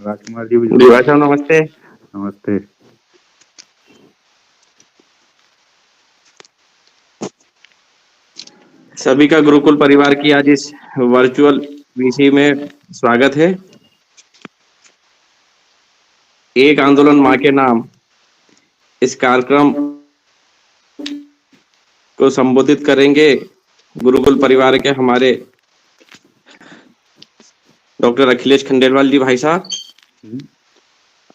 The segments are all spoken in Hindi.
राजकुमार जी भी जी भाई साहब नमस्ते। नमस्ते। सभी का गुरुकुल परिवार की आज इस वर्चुअल वीसी में स्वागत है। एक आंदोलन माँ के नाम इस कार्यक्रम को संबोधित करेंगे गुरुकुल परिवार के हमारे डॉक्टर अखिलेश खंडेलवाल जी भाई साहब।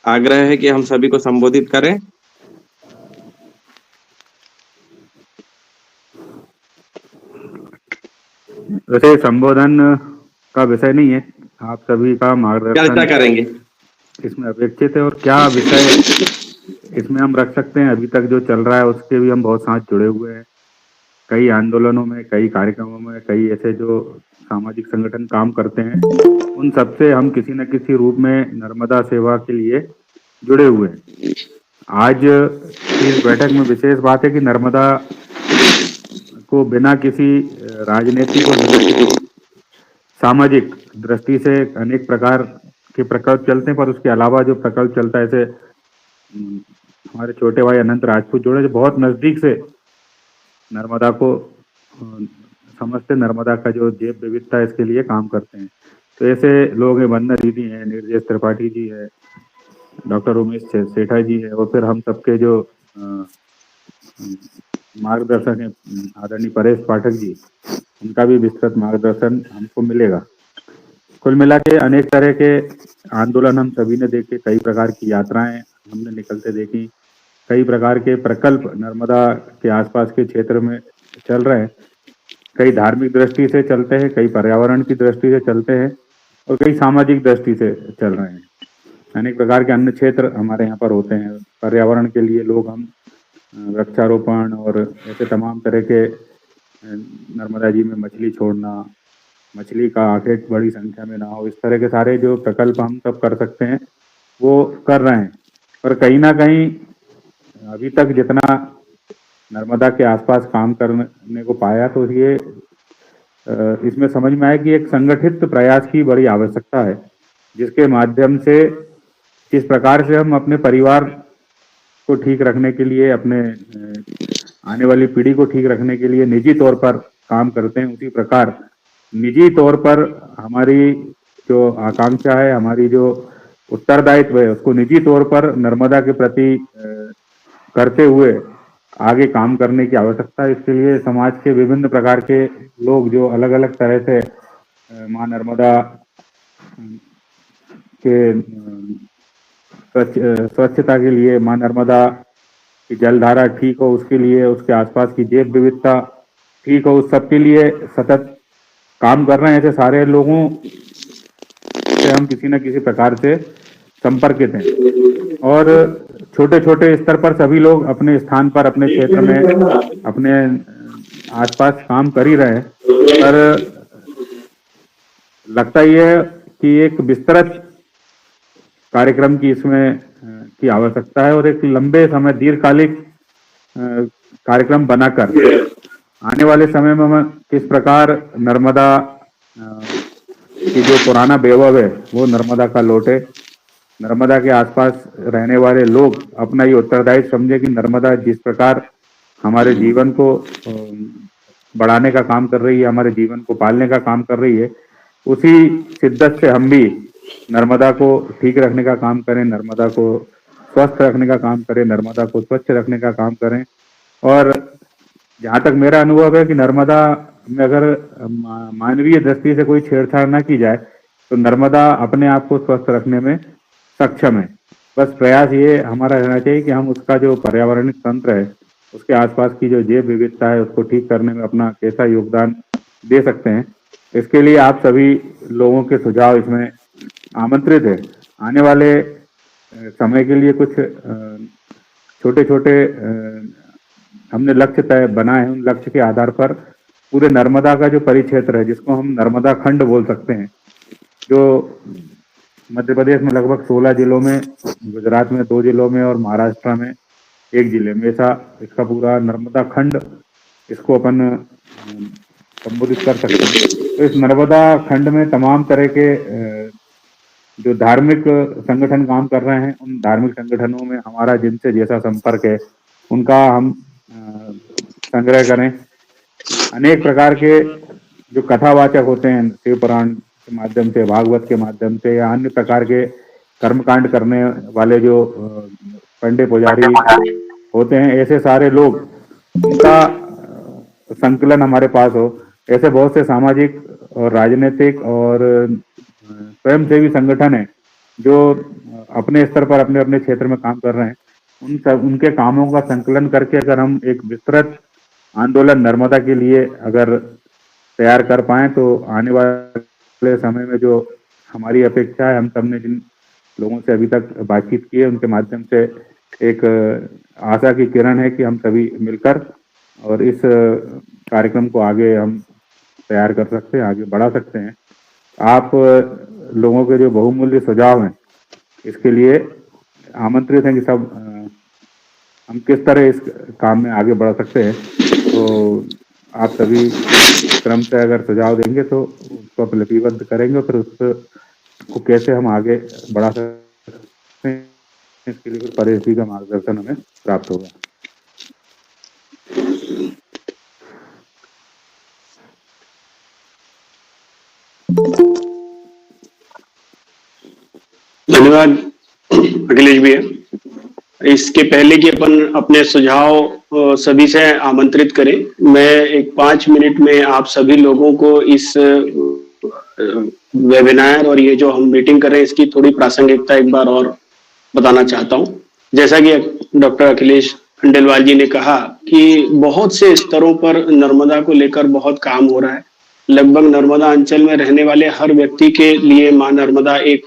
आग्रह है कि हम सभी को संबोधित करें। वैसे संबोधन का विषय नहीं है, आप सभी का चर्चा मार्गदर्शन करेंगे। इसमें अपेक्षित है और क्या विषय इसमें हम रख सकते हैं। अभी तक जो चल रहा है उसके भी हम बहुत साथ जुड़े हुए हैं, कई आंदोलनों में, कई कार्यक्रमों में, कई ऐसे जो सामाजिक संगठन काम करते हैं, उन सबसे हम किसी न किसी रूप में नर्मदा सेवा के लिए जुड़े हुए हैं। आज की इस बैठक में विशेष बात है कि नर्मदा को बिना किसी राजनीतिक और बिना किसी सामाजिक दृष्टि से अनेक प्रकार के प्रकल्प चलते हैं, पर उसके अलावा जो प्रकल्प चलता है, जैसे हमारे छोटे भाई अनंत राजपूत जोड़े जो बहुत नजदीक से नर्मदा को समझते, नर्मदा का जो जैव विविधता है इसके लिए काम करते हैं। तो ऐसे लोग हैं, वंदना दीदी हैं, निर्देश त्रिपाठी जी है, डॉक्टर उमेश सेठा जी है, और फिर हम सबके जो मार्गदर्शक हैं आदरणीय परेश पाठक जी, उनका भी विस्तृत मार्गदर्शन हमको मिलेगा। कुल मिला के अनेक तरह के आंदोलन हम सभी ने देखे, कई प्रकार की यात्राएं हमने निकलते देखी, कई प्रकार के प्रकल्प नर्मदा के आसपास के क्षेत्र में चल रहे हैं। कई धार्मिक दृष्टि से चलते हैं, कई पर्यावरण की दृष्टि से चलते हैं, और कई सामाजिक दृष्टि से चल रहे हैं। अनेक प्रकार के अन्य क्षेत्र हमारे यहाँ पर होते हैं। पर्यावरण के लिए लोग हम वृक्षारोपण और ऐसे तमाम तरह के नर्मदा जी में मछली छोड़ना, मछली का आखेट बड़ी संख्या में ना हो, इस तरह के सारे जो प्रकल्प हम सब कर सकते हैं वो कर रहे हैं। पर कहीं ना कहीं अभी तक जितना नर्मदा के आसपास काम करने को पाया, तो ये इसमें समझ में आया कि एक संगठित प्रयास की बड़ी आवश्यकता है, जिसके माध्यम से किस प्रकार से हम अपने परिवार को ठीक रखने के लिए, अपने आने वाली पीढ़ी को ठीक रखने के लिए निजी तौर पर काम करते हैं, उसी प्रकार निजी तौर पर हमारी जो आकांक्षा है, हमारी जो उत्तरदायित्व है, उसको निजी तौर पर नर्मदा के प्रति करते हुए आगे काम करने की आवश्यकता है। इसके लिए समाज के विभिन्न प्रकार के लोग जो अलग अलग तरह से माँ नर्मदा के स्वच्छता के लिए, माँ नर्मदा की जलधारा ठीक हो उसके लिए, उसके आसपास की जैव विविधता ठीक हो, उस सब के लिए सतत काम कर रहे हैं। ऐसे सारे लोगों से हम किसी न किसी प्रकार से संपर्कित हैं, और छोटे छोटे स्तर पर सभी लोग अपने स्थान पर, अपने क्षेत्र में, अपने आसपास काम कर ही रहे हैं। पर लगता यह है कि एक विस्तृत कार्यक्रम की इसमें की आवश्यकता है, और एक लंबे समय दीर्घकालिक कार्यक्रम बनाकर आने वाले समय में हम किस प्रकार नर्मदा की जो पुराना वैभव है वो नर्मदा का लौटे, नर्मदा के आसपास रहने वाले लोग अपना ये उत्तरदायित्व समझे कि नर्मदा जिस प्रकार हमारे जीवन को बढ़ाने का काम कर रही है, हमारे जीवन को पालने का काम कर रही है, उसी शिद्दत से हम भी नर्मदा को ठीक रखने का काम करें, नर्मदा को स्वस्थ रखने का काम करें, नर्मदा को स्वच्छ रखने का काम करें। और जहाँ तक मेरा अनुभव है कि नर्मदा में अगर मानवीय दृष्टि से कोई छेड़छाड़ ना की जाए, तो नर्मदा अपने आप को स्वस्थ रखने में सक्षम है। बस प्रयास ये हमारा रहना चाहिए कि हम उसका जो पर्यावरणिक तंत्र है, उसके आसपास की जो जैव विविधता है, उसको ठीक करने में अपना कैसा योगदान दे सकते हैं। इसके लिए आप सभी लोगों के सुझाव इसमें आमंत्रित है। आने वाले समय के लिए कुछ छोटे छोटे हमने लक्ष्य तय बनाए हैं। उन लक्ष्य के आधार पर पूरे नर्मदा का जो परिक्षेत्र है, जिसको हम नर्मदा खंड बोल सकते हैं, जो मध्य प्रदेश में लगभग 16 जिलों में, गुजरात में 2 जिलों में और महाराष्ट्र में 1 जिले में, ऐसा इसका पूरा नर्मदा खंड इसको अपन संबोधित कर सकते हैं। तो इस नर्मदा खंड में तमाम तरह के जो धार्मिक संगठन काम कर रहे हैं, उन धार्मिक संगठनों में हमारा जिनसे जैसा संपर्क है उनका हम संग्रह करें। अनेक प्रकार के जो कथावाचक होते हैं, शिव पुराण के माध्यम से, भागवत के माध्यम से, या अन्य प्रकार के कर्मकांड करने वाले जो पंडित पुजारी होते हैं, ऐसे सारे लोग, उनका संकलन हमारे पास हो। ऐसे बहुत से सामाजिक और राजनीतिक और स्वयंसेवी संगठन है जो अपने स्तर पर अपने अपने क्षेत्र में काम कर रहे हैं। उनके कामों का संकलन करके अगर हम एक विस्तृत आंदोलन नर्मदा के लिए अगर तैयार कर पाए तो आने वाले समय में जो हमारी अपेक्षा है, हम सबने जिन लोगों से अभी तक बातचीत की है उनके माध्यम से एक आशा की किरण है कि हम सभी मिलकर और इस कार्यक्रम को आगे हम तैयार कर सकते हैं, आगे बढ़ा सकते हैं। आप लोगों के जो बहुमूल्य सुझाव हैं इसके लिए आमंत्रित हैं कि सब हम किस तरह इस काम में आगे बढ़ सकते हैं। तो आप सभी क्रम से अगर सुझाव देंगे तो उसको आप लिपिबद्ध करेंगे और फिर उसको कैसे हम आगे बढ़ा सकते हैं, इसके लिए कुछ परेश जी का मार्गदर्शन हमें प्राप्त होगा। धन्यवाद अखिलेश भैया। इसके पहले कि अपन अपने सुझाव सभी से आमंत्रित करें, मैं एक 5 मिनट में आप सभी लोगों को इस वेबिनार और ये जो हम मीटिंग कर रहे हैं इसकी थोड़ी प्रासंगिकता एक बार और बताना चाहता हूं। जैसा कि डॉक्टर अखिलेश खंडेलवाल जी ने कहा कि बहुत से स्तरों पर नर्मदा को लेकर बहुत काम हो रहा है। लगभग नर्मदा अंचल में रहने वाले हर व्यक्ति के लिए मां नर्मदा एक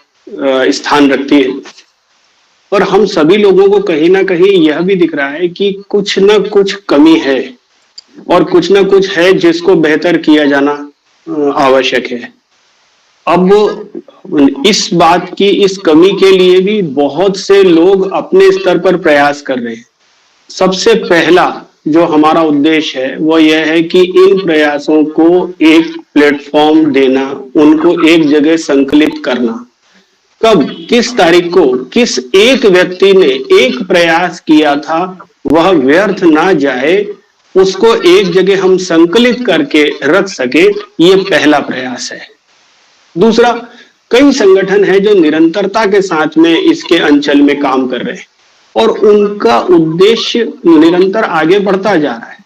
स्थान रखती है और हम सभी लोगों को कहीं ना कहीं यह भी दिख रहा है कि कुछ ना कुछ कमी है और कुछ ना कुछ है जिसको बेहतर किया जाना आवश्यक है। अब इस बात की, इस कमी के लिए भी बहुत से लोग अपने स्तर पर प्रयास कर रहे हैं। सबसे पहला जो हमारा उद्देश्य है वो यह है कि इन प्रयासों को एक प्लेटफॉर्म देना, उनको एक जगह संकलित करना। कब, किस तारीख को, किस एक व्यक्ति ने एक प्रयास किया था वह व्यर्थ ना जाए, उसको एक जगह हम संकलित करके रख सके, ये पहला प्रयास है। दूसरा, कई संगठन हैं जो निरंतरता के साथ में इसके अंचल में काम कर रहे हैं और उनका उद्देश्य निरंतर आगे बढ़ता जा रहा है,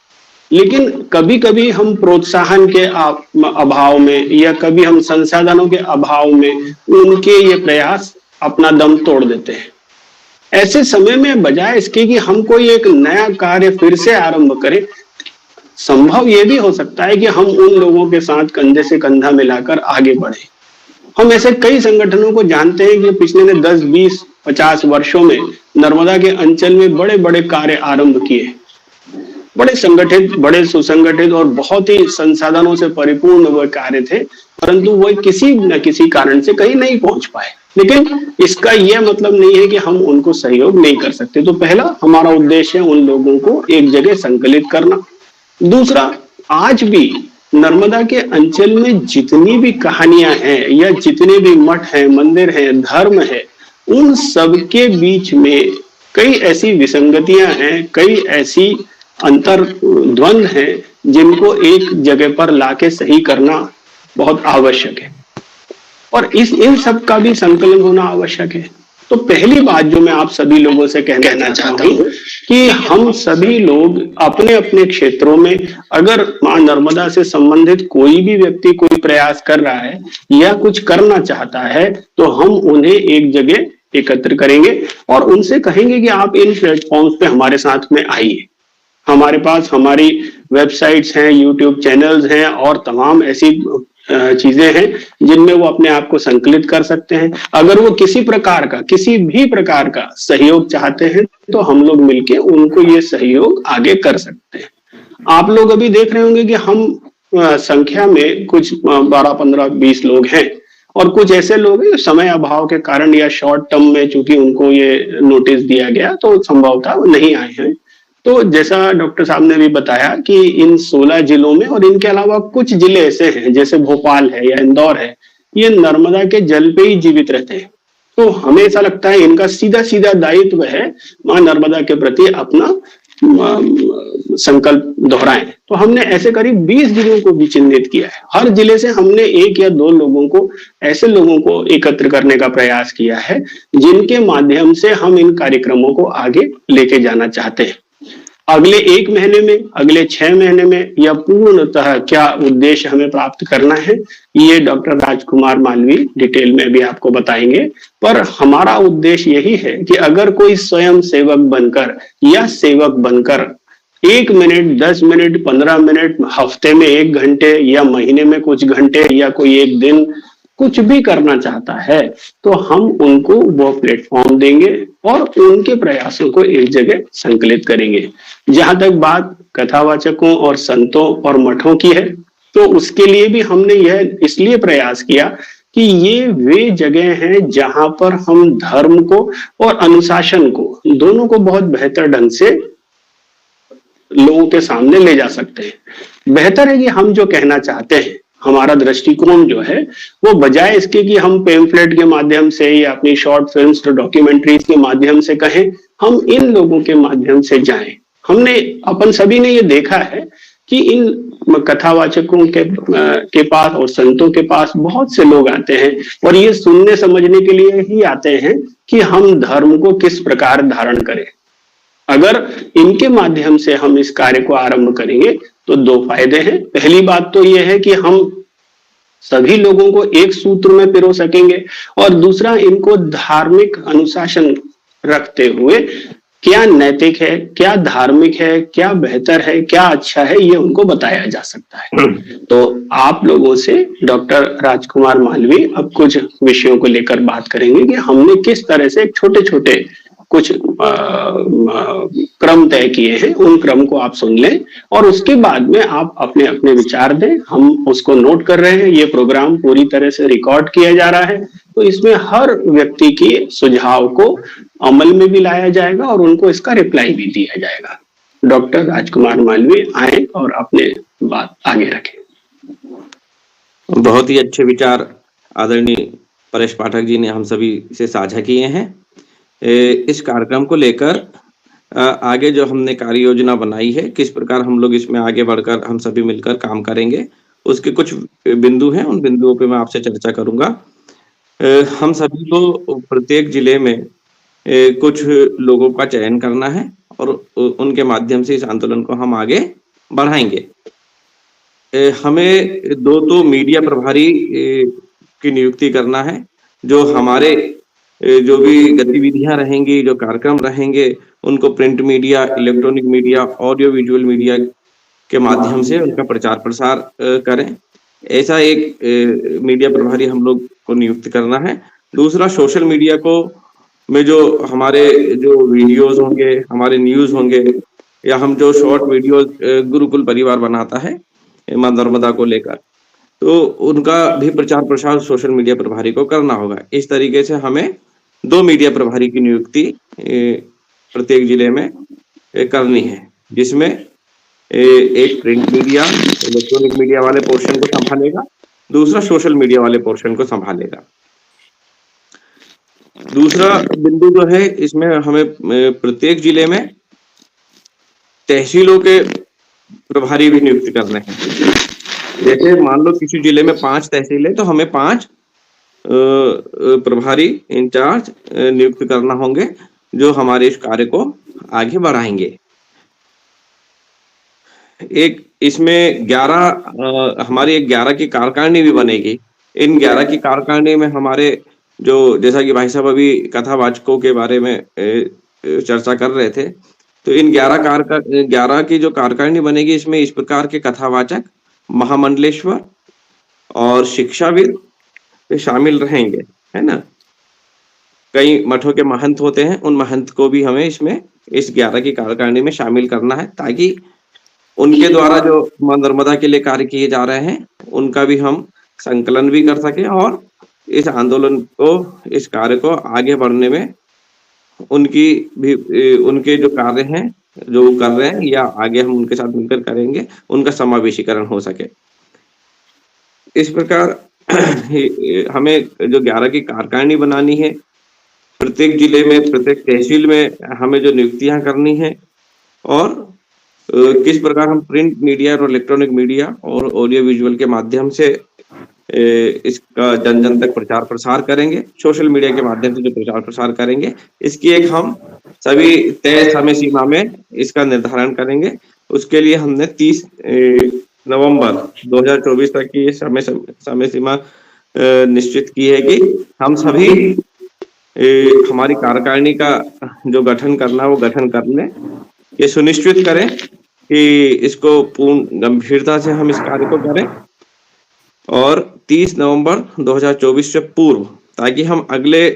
लेकिन कभी कभी हम प्रोत्साहन के अभाव में या कभी हम संसाधनों के अभाव में उनके ये प्रयास अपना दम तोड़ देते हैं। ऐसे समय में बजाय इसके कि हम कोई एक नया कार्य फिर से आरंभ करें, संभव ये भी हो सकता है कि हम उन लोगों के साथ कंधे से कंधा मिलाकर आगे बढ़े। हम ऐसे कई संगठनों को जानते हैं कि पिछले 10, 20, 50 वर्षों में नर्मदा के अंचल में बड़े बड़े कार्य आरंभ किए, बड़े संगठित, बड़े सुसंगठित और बहुत ही संसाधनों से परिपूर्ण वह कार्य थे, परंतु वह किसी न किसी कारण से कहीं नहीं पहुंच पाए। लेकिन इसका यह मतलब नहीं है कि हम उनको सहयोग नहीं कर सकते। तो पहला हमारा उद्देश्य है उन लोगों को एक जगह संकलित करना। दूसरा, आज भी नर्मदा के अंचल में जितनी भी कहानियां हैं या जितने भी मठ हैं, मंदिर हैं, धर्म है, उन सब के बीच में कई ऐसी विसंगतियां हैं, कई ऐसी अंतर द्वंद है जिनको एक जगह पर लाके सही करना बहुत आवश्यक है और इन सब का भी संकलन होना आवश्यक है। तो पहली बात जो मैं आप सभी लोगों से कहना चाहता हूँ कि हम सभी लोग अपने अपने क्षेत्रों में अगर मां नर्मदा से संबंधित कोई भी व्यक्ति कोई प्रयास कर रहा है या कुछ करना चाहता है तो हम उन्हें एक जगह एकत्र करेंगे और उनसे कहेंगे कि आप इन प्लेटफॉर्म्स पे हमारे साथ में आइए। हमारे पास हमारी वेबसाइट्स हैं, यूट्यूब चैनल्स हैं और तमाम ऐसी चीजें हैं जिनमें वो अपने आप को संकलित कर सकते हैं। अगर वो किसी भी प्रकार का सहयोग चाहते हैं तो हम लोग मिलके उनको ये सहयोग आगे कर सकते हैं। आप लोग अभी देख रहे होंगे कि हम संख्या में कुछ 12, 15, 20 लोग हैं और कुछ ऐसे लोग हैं समय अभाव के कारण या शॉर्ट टर्म में चूंकि उनको ये नोटिस दिया गया तो संभवतः नहीं आए हैं। तो जैसा डॉक्टर साहब ने भी बताया कि इन 16 जिलों में और इनके अलावा कुछ जिले ऐसे हैं जैसे भोपाल है या इंदौर है ये नर्मदा के जल पे ही जीवित रहते हैं। तो हमें ऐसा लगता है इनका सीधा सीधा दायित्व है मां नर्मदा के प्रति अपना संकल्प दोहराएं। तो हमने ऐसे करीब 20 जिलों को भी चिन्हित किया है। हर जिले से हमने 1 या 2 लोगों को, ऐसे लोगों को एकत्र करने का प्रयास किया है जिनके माध्यम से हम इन कार्यक्रमों को आगे लेके जाना चाहते हैं। अगले 1 महीने में, अगले 6 महीने में या पूर्णतः क्या उद्देश्य हमें प्राप्त करना है, ये डॉक्टर राजकुमार मालवी डिटेल में भी आपको बताएंगे। पर हमारा उद्देश्य यही है कि अगर कोई स्वयं सेवक बनकर या सेवक बनकर 1 मिनट, 10 मिनट, 15 मिनट, हफ्ते में 1 घंटे या महीने में कुछ घंटे या कोई 1 दिन कुछ भी करना चाहता है, तो हम उनको वो प्लेटफॉर्म देंगे और उनके प्रयासों को एक जगह संकलित करेंगे। जहां तक बात कथावाचकों और संतों और मठों की है, तो उसके लिए भी हमने यह इसलिए प्रयास किया कि ये वे जगह हैं जहां पर हम धर्म को और अनुशासन को, दोनों को बहुत बेहतर ढंग से लोगों के सामने ले जा सकते हैं। बेहतर है कि हम जो कहना चाहते हैं, हमारा दृष्टिकोण जो है वो बजाय इसके कि हम पेम्फलेट के माध्यम से या अपनी शॉर्ट फिल्म्स और डॉक्यूमेंट्रीज के माध्यम से कहें, हम इन लोगों के माध्यम से जाएं। हमने अपन सभी ने ये देखा है कि इन कथावाचकों के पास और संतों के पास बहुत से लोग आते हैं और ये सुनने समझने के लिए ही आते हैं कि हम धर्म को किस प्रकार धारण करें। अगर इनके माध्यम से हम इस कार्य को आरंभ करेंगे तो 2 फायदे हैं। पहली बात तो यह है कि हम सभी लोगों को एक सूत्र में पिरो सकेंगे और दूसरा, इनको धार्मिक अनुशासन रखते हुए क्या नैतिक है, क्या धार्मिक है, क्या बेहतर है, क्या अच्छा है, ये उनको बताया जा सकता है। तो आप लोगों से डॉक्टर राजकुमार मालवी अब कुछ विषयों को लेकर बात करेंगे कि हमने किस तरह से छोटे छोटे कुछ क्रम तय किए हैं। उन क्रम को आप सुन लें और उसके बाद में आप अपने अपने विचार दें। हम उसको नोट कर रहे हैं। ये प्रोग्राम पूरी तरह से रिकॉर्ड किया जा रहा है, तो इसमें हर व्यक्ति के सुझाव को अमल में भी लाया जाएगा और उनको इसका रिप्लाई भी दिया जाएगा। डॉक्टर राजकुमार मालवी आए और अपने बात आगे रखें। बहुत ही अच्छे विचार आदरणीय परेश पाठक जी ने हम सभी से साझा किए हैं। इस कार्यक्रम को लेकर आगे जो हमने कार्य योजना बनाई है, किस प्रकार हम लोग इसमें आगे बढ़कर हम सभी मिलकर काम करेंगे, उसके कुछ बिंदु हैं। उन बिंदुओं पे मैं आपसे चर्चा करूंगा। हम सभी को प्रत्येक जिले में कुछ लोगों का चयन करना है और उनके माध्यम से इस आंदोलन को हम आगे बढ़ाएंगे। हमें 2 तो मीडिया प्रभारी की नियुक्ति करना है, जो हमारे जो भी गतिविधियां रहेंगी, जो कार्यक्रम रहेंगे, उनको print media, electronic media, audio visual media के माध्यम से उनका प्रचार प्रसार करें। ऐसा एक मीडिया प्रभारी हम लोग को नियुक्त करना है। दूसरा, सोशल मीडिया को में जो हमारे जो वीडियोज होंगे, हमारे न्यूज होंगे, या हम जो शॉर्ट वीडियो गुरुकुल परिवार बनाता है मां नर्मदा को लेकर, तो उनका भी प्रचार प्रसार सोशल मीडिया प्रभारी को करना होगा। इस तरीके से हमें 2 मीडिया प्रभारी की नियुक्ति प्रत्येक जिले में करनी है, जिसमें एक प्रिंट मीडिया, इलेक्ट्रॉनिक मीडिया वाले पोर्शन को संभालेगा, दूसरा सोशल मीडिया वाले पोर्शन को संभालेगा। दूसरा बिंदु जो है, इसमें हमें प्रत्येक जिले में तहसीलों के प्रभारी भी नियुक्त करने हैं। जैसे मान लो किसी जिले में 5 तहसील है, तो हमें 5 प्रभारी इंचार्ज नियुक्त करना होंगे, जो हमारे इस कार्य को आगे बढ़ाएंगे। एक इसमें 11 हमारी एक 11 की कार्यकारिणी भी बनेगी। इन 11 की कार्यकारिणी में हमारे जो, जैसा कि भाई साहब अभी कथावाचकों के बारे में चर्चा कर रहे थे, तो इन 11 की जो कार्यकारिणी बनेगी, इसमें इस प्रकार के कथावाचक, महामंडलेश्वर और शिक्षाविद शामिल रहेंगे, है ना। कई मठों के महंत होते हैं, उन महंत को भी हमें इसमें इस 11 की कार्यकारिणी में शामिल करना है, ताकि उनके द्वारा जो मां नर्मदा के लिए कार्य किए जा रहे हैं, उनका भी हम संकलन भी कर सके और इस आंदोलन को, इस कार्य को आगे बढ़ने में उनकी भी, उनके जो कार्य हैं जो कर रहे हैं या आगे हम उनके साथ मिलकर करेंगे, उनका समावेशीकरण हो सके। इस प्रकार हमें जो 11 की कार्यकारिणी बनानी है, प्रत्येक जिले में, प्रत्येक तहसील में हमें जो नियुक्तियाँ करनी है और किस प्रकार हम प्रिंट मीडिया और इलेक्ट्रॉनिक मीडिया और ऑडियो विजुअल के माध्यम से इसका जन-जन तक प्रचार-प्रसार करेंगे, सोशल मीडिया के माध्यम से जो प्रचार-प्रसार करेंगे, इसकी एक हम सभी तय समय सीमा में इसका निर्धारण करेंगे। उसके लिए हमने 30 नवंबर 2024 तक की समय सीमा निश्चित की है कि हम सभी हमारी कार्यकारिणी का जो गठन करना है, वो गठन कर लें। ये सुनिश्चित करें कि इसको पूर्ण गंभीरता से हम इस कार्य को करें और 30 नवंबर 2024 से पूर्व, ताकि हम अगले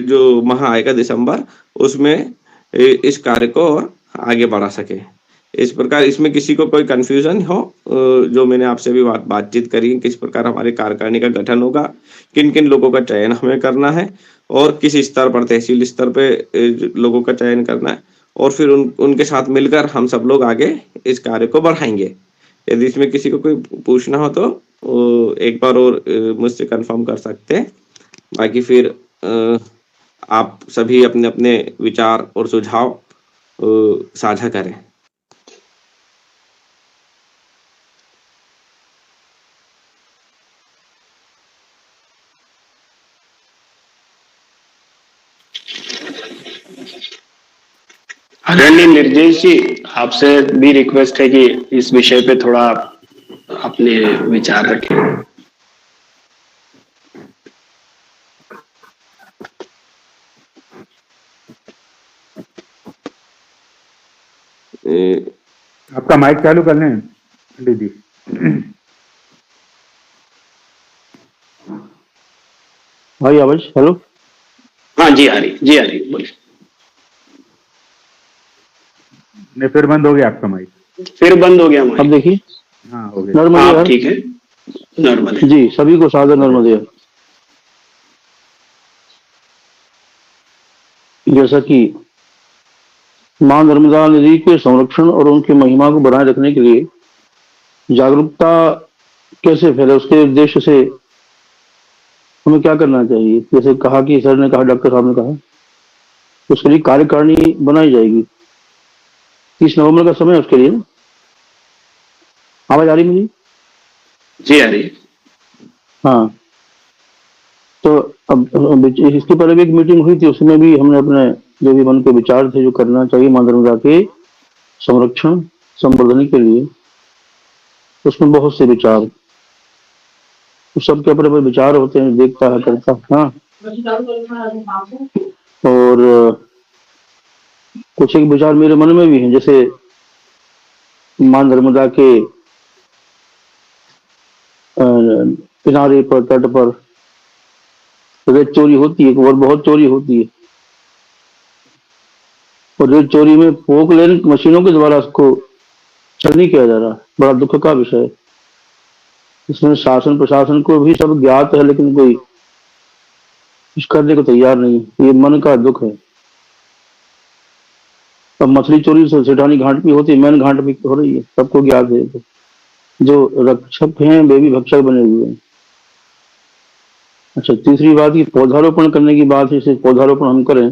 जो माह आएगा दिसंबर, उसमें इस कार्य को और आगे बढ़ा सकें। इस प्रकार इसमें किसी को कोई कन्फ्यूजन हो, जो मैंने आपसे अभी बातचीत करी है, किस प्रकार हमारी कार्यकारिणी का गठन होगा, किन-किन लोगों का चयन हमें करना है और किस स्तर पर, तहसील स्तर पे लोगों का चयन करना है और फिर उनके साथ मिलकर हम सब लोग आगे इस कार्य को बढ़ाएँगे। यदि इसमें किसी को कोई पूछना हो तो एक बार और मुझसे कन्फर्म कर सकते हैं। बाकी फिर आप सभी अपने-अपने विचार और सुझाव साझा करें। आदरणीय निर्देश जी, आपसे भी रिक्वेस्ट है कि इस विषय पे थोड़ा अपने विचार रखें। आपका माइक चालू कर लें पंडित जी। भाई आवाज, हेलो। हाँ जी, आ रही, बोलिए। नहीं, फिर बंद हो गया आपका माइक। फिर बंद हो गया माइक। अब देखिए। हाँ, हो गया। नॉर्मल ठीक है, नॉर्मल है जी। सभी को सादर नर्मदे। जैसा कि मां नर्मदा नदी के संरक्षण और उनकी महिमा को बनाए रखने के लिए जागरूकता कैसे फैले, उसके उद्देश्य से हमें क्या करना चाहिए। जैसे कहा कि सर ने कहा, डॉक्टर साहब ने कहा, उसके लिए कार्यकारिणी बनाई जाएगी। 30 नवंबर का समय है उसके लिए। आवाज आ रही मुझे? जी, आ रही है। हाँ, तो अब इसके पहले भी एक मीटिंग हुई थी, उसमें भी हमने अपने जो भी मन के विचार थे, जो करना चाहिए मां नर्मदा के संरक्षण संवर्धन के लिए, उसमें बहुत से विचार, सबके अपने अपने विचार होते हैं, देखता है, करता है। हाँ, और कुछ एक विचार मेरे मन में भी हैं, जैसे मां नर्मदा के किनारे पर, तट पर रेत चोरी होती है और बहुत चोरी होती है, और रेत चोरी में पोकलेन मशीनों के द्वारा उसको चल नहीं किया जा रहा। बड़ा दुख का विषय है। इसमें शासन प्रशासन को भी सब ज्ञात है, लेकिन कोई कुछ करने को तैयार नहीं। ये मन का दुख है। अब मछली चोरी सेठानी घाट भी होती है, मैन घाट भी हो रही है, सबको ज्ञात है। जो रक्षक हैं वे भी भक्षक बने हुए हैं। अच्छा, तीसरी बात, की पौधारोपण करने की बात है। इसे पौधारोपण हम करें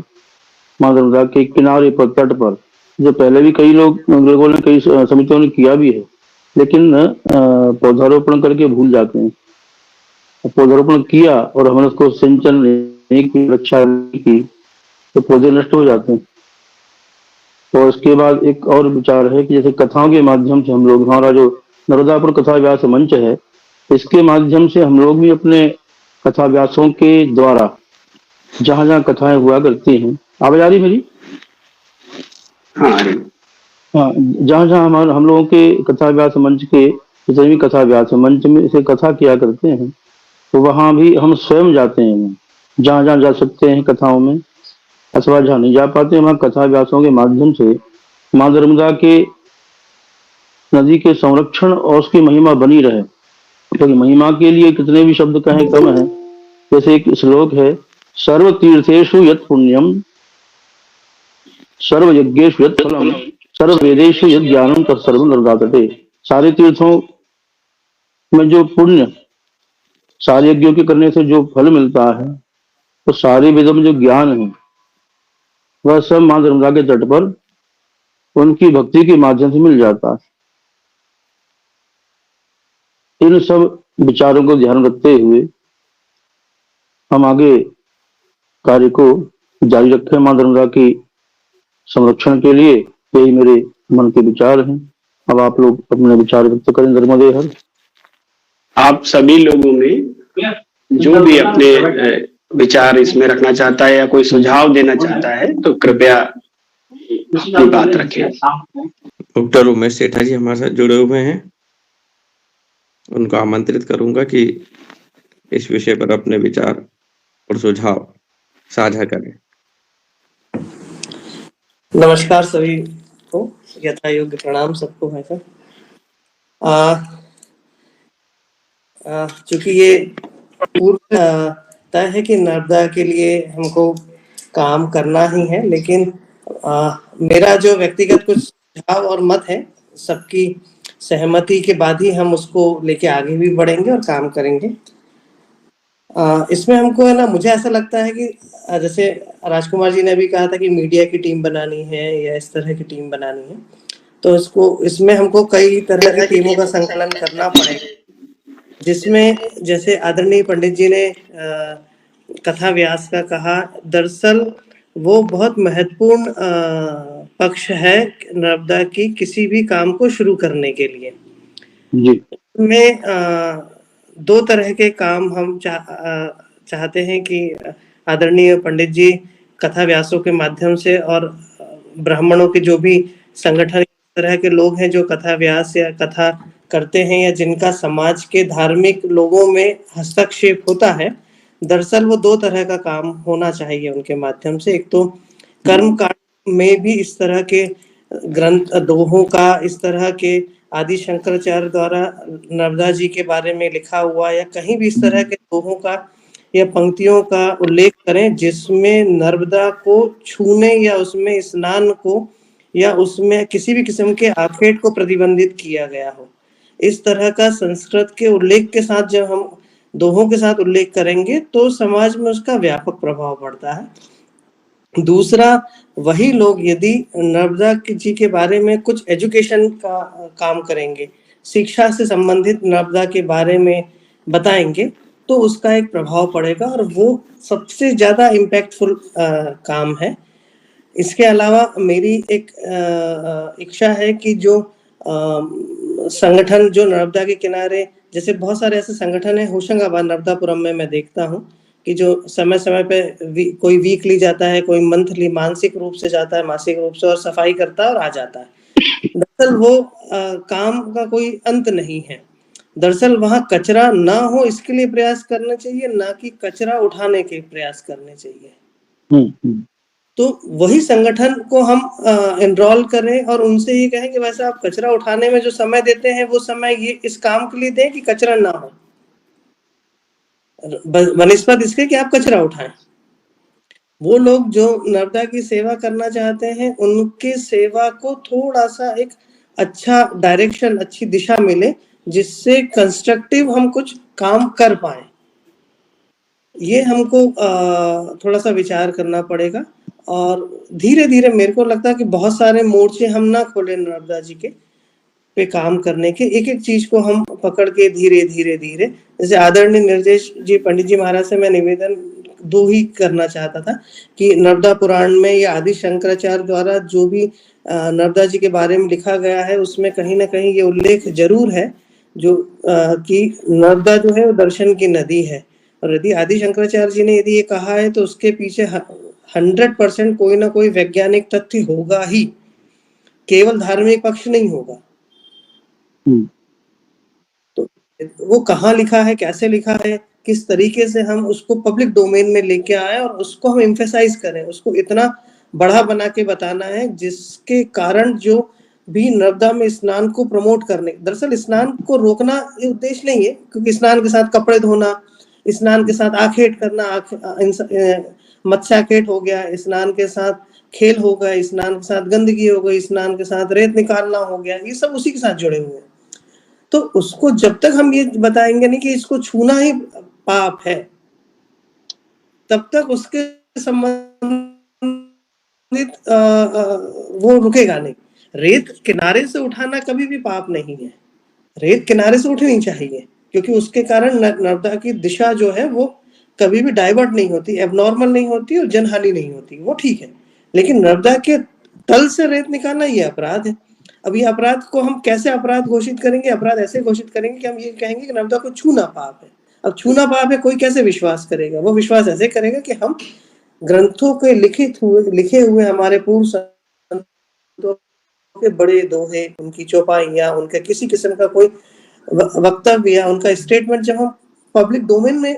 मां नर्मदा के किनारे पर, तट पर, जो पहले भी कई लोगों ने, कई समितियों ने किया भी है, लेकिन पौधारोपण करके भूल जाते हैं। पौधारोपण किया और हमने उसको सिंचन नहीं की, रक्षा नहीं की, तो पौधे नष्ट हो जाते हैं। और उसके बाद एक और विचार है कि जैसे कथाओं के माध्यम से हम लोग, हमारा जो नर्मदापुर कथा व्यास मंच है, इसके माध्यम से हम लोग भी अपने कथा व्यासों के द्वारा जहां जहां कथाएं हुआ करती हैं। आवाज आ रही मेरी? हाँ, जहां जहां हम लोगों के कथा व्यास मंच के, जितने भी कथा व्यास मंच में इसे कथा किया करते हैं, तो वहां भी हम स्वयं जाते हैं। जहां जहां जा सकते हैं कथाओं में, अथवा जहां नहीं जा पाते हैं, वहां कथा व्यासों के माध्यम से मां नर्मदा के नदी के संरक्षण और उसकी महिमा बनी रहे। क्योंकि महिमा के लिए कितने भी शब्द कहें कम है। जैसे एक श्लोक है, सर्व तीर्थेषु यत् पुण्यम, सर्व यज्ञेषु यत् फलम, सर्व वेदेषु यत् ज्ञानम तत्सर्वं नर्मदा तटे। सारे तीर्थों में जो पुण्य, सारे यज्ञों के करने से जो फल मिलता है, तो सारे वेदों में जो ज्ञान है वह सब मां नर्मदा के तट पर उनकी भक्ति के माध्यम से मिल जाता है। इन सब विचारों को ध्यान रखते हुए हम आगे कार्य को जारी रखें मां नर्मदा की संरक्षण के लिए। यही मेरे मन के विचार हैं। अब आप लोग अपने विचार व्यक्त करें। नर्मदे हर। आप सभी लोगों में जो भी अपने विचार इसमें रखना चाहता है या कोई सुझाव देना चाहता है तो कृपया अपनी बात रखें। डॉक्टर उमेश सेठा जी हमारे साथ जुड़े हुए हैं, उनको आमंत्रित करूंगा कि इस विषय पर अपने विचार और सुझाव साझा करें। नमस्कार सभी को, यथा योग्य प्रणाम सबको है सर। चूंकि ये पूर्व तय है कि नर्मदा के लिए हमको काम करना ही है, लेकिन मेरा जो व्यक्तिगत कुछ सुझाव और मत है, सबकी सहमति के बाद ही हम उसको लेके आगे भी बढ़ेंगे और काम करेंगे। इसमें हमको है ना, मुझे ऐसा लगता है कि जैसे राजकुमार जी ने भी कहा था कि मीडिया की टीम बनानी है या इस तरह की टीम बनानी है, तो इसमें हमको कई तरह की टीमों का संकलन करना पड़ेगा, जिसमें जैसे आदरणीय पंडित जी ने कथा व्यास का कहा, दरअसल वो बहुत महत्वपूर्ण पक्ष है नर्मदा की किसी भी काम को शुरू करने के लिए। जी। में दो तरह के काम हम चाहते हैं कि आदरणीय पंडित जी कथा व्यासों के माध्यम से और ब्राह्मणों के जो भी संगठन इस तरह के लोग हैं जो कथा व्यास या कथा करते हैं या जिनका समाज के धार्मिक लोगों में हस्तक्षेप होता है, दरअसल वो दो तरह का काम होना चाहिए उनके माध्यम से। एक तो कर्म कांड में भी इस तरह के ग्रंथ दोहों का, इस तरह के आदि शंकराचार्य द्वारा नर्मदा जी के बारे में लिखा हुआ या कहीं भी इस तरह के दोहों का या पंक्तियों का उल्लेख करें जिसमें नर्मदा को छूने या उसमें स्नान को या उसमें किसी भी किस्म के आखेट को प्रतिबंधित किया गया हो। इस तरह का संस्कृत के उल्लेख के साथ जब हम दोहों के साथ उल्लेख करेंगे तो समाज में उसका व्यापक प्रभाव पड़ता है। दूसरा, वही लोग यदि नर्मदा जी के बारे में कुछ एजुकेशन का काम करेंगे, शिक्षा से संबंधित नर्मदा के बारे में बताएंगे, तो उसका एक प्रभाव पड़ेगा और वो सबसे ज्यादा इम्पैक्टफुल काम है। इसके अलावा मेरी एक इच्छा है कि जो संगठन जो नर्मदा के किनारे, जैसे बहुत सारे ऐसे संगठन है होशंगाबाद नर्मदापुरम में मैं देखता हूँ कि जो समय समय पे कोई वीकली जाता है, कोई मंथली मानसिक रूप से जाता है, मासिक रूप से, और सफाई करता है और आ जाता है। दरअसल वो काम का कोई अंत नहीं है। दरअसल वहां कचरा ना हो इसके लिए प्रयास करना चाहिए, ना कि कचरा उठाने के प्रयास करने चाहिए। तो वही संगठन को हम एनरोल करें और उनसे ये कहें कि वैसे आप कचरा उठाने में जो समय देते हैं वो समय ये इस काम के लिए दें कि कचरा ना हो, बनिस्बत इसके कि आप कचरा उठाएं। वो लोग जो नर्मदा की सेवा करना चाहते हैं उनके सेवा को थोड़ा सा एक अच्छा डायरेक्शन, अच्छी दिशा मिले जिससे कंस्ट्रक्टिव हम कुछ काम कर पाए। ये हमको थोड़ा सा विचार करना पड़ेगा और धीरे धीरे मेरे को लगता है कि बहुत सारे मोर्चे हम ना खोले नर्मदा जी के पे काम करने के, एक एक चीज को हम पकड़ के धीरे धीरे धीरे, जैसे आदरणीय निर्देश जी पंडित जी महाराज से मैं निवेदन दो ही करना चाहता था कि नर्मदा पुराण में या आदि शंकराचार्य द्वारा जो भी नर्मदा जी के बारे में लिखा गया है उसमें कहीं ना कहीं ये उल्लेख जरूर है जो कि नर्मदा जो है वो दर्शन की नदी है, और यदि आदि शंकराचार्य जी ने यदि ये कहा है तो उसके पीछे 100% कोई ना कोई वैज्ञानिक तथ्य होगा ही, केवल धार्मिक पक्ष नहीं होगा। तो वो कहाँ लिखा है, कैसे लिखा है, किस तरीके से हम उसको पब्लिक डोमेन में लेके आए और उसको हम एम्फेसाइज करें, उसको इतना बड़ा बना के बताना है जिसके कारण जो भी नर्मदा में स्नान को प्रमोट करने, दरअसल स्नान को रोकना ये उद्देश्य नहीं है, क्योंकि स्नान के साथ कपड़े धोना, स्नान के साथ आखेट करना, मत्स्याखेट हो गया, स्नान के साथ खेल हो गए, स्नान के साथ गंदगी हो गई, स्नान के साथ रेत निकालना हो गया, ये सब उसी के साथ जुड़े हुए हैं। तो उसको जब तक हम ये बताएंगे नहीं कि इसको छूना ही पाप है, तब तक उसके संबंधित वो रुकेगा नहीं। रेत किनारे से उठाना कभी भी पाप नहीं है, रेत किनारे से उठनी चाहिए, क्योंकि उसके कारण नर्मदा की दिशा जो है वो कभी भी डाइवर्ट नहीं होती, एबनॉर्मल नहीं होती और जनहानि नहीं होती, वो ठीक है। लेकिन नर्मदा के तल से रेत निकालना ये अपराध है। अब ये अपराध को हम कैसे अपराध घोषित करेंगे? अपराध ऐसे घोषित करेंगे कि हम ये कहेंगे कि नर्मदा को छूना पाप है। अब छूना पाप है, कोई कैसे विश्वास करेगा? वो विश्वास ऐसे करेगा कि हम ग्रंथों के लिखे हुए हमारे पूर्व संतों के बड़े दोहे, उनकी चौपाइयाँ, उनका किसी किस्म का कोई वक्तव्य या उनका स्टेटमेंट जब हम पब्लिक डोमेन में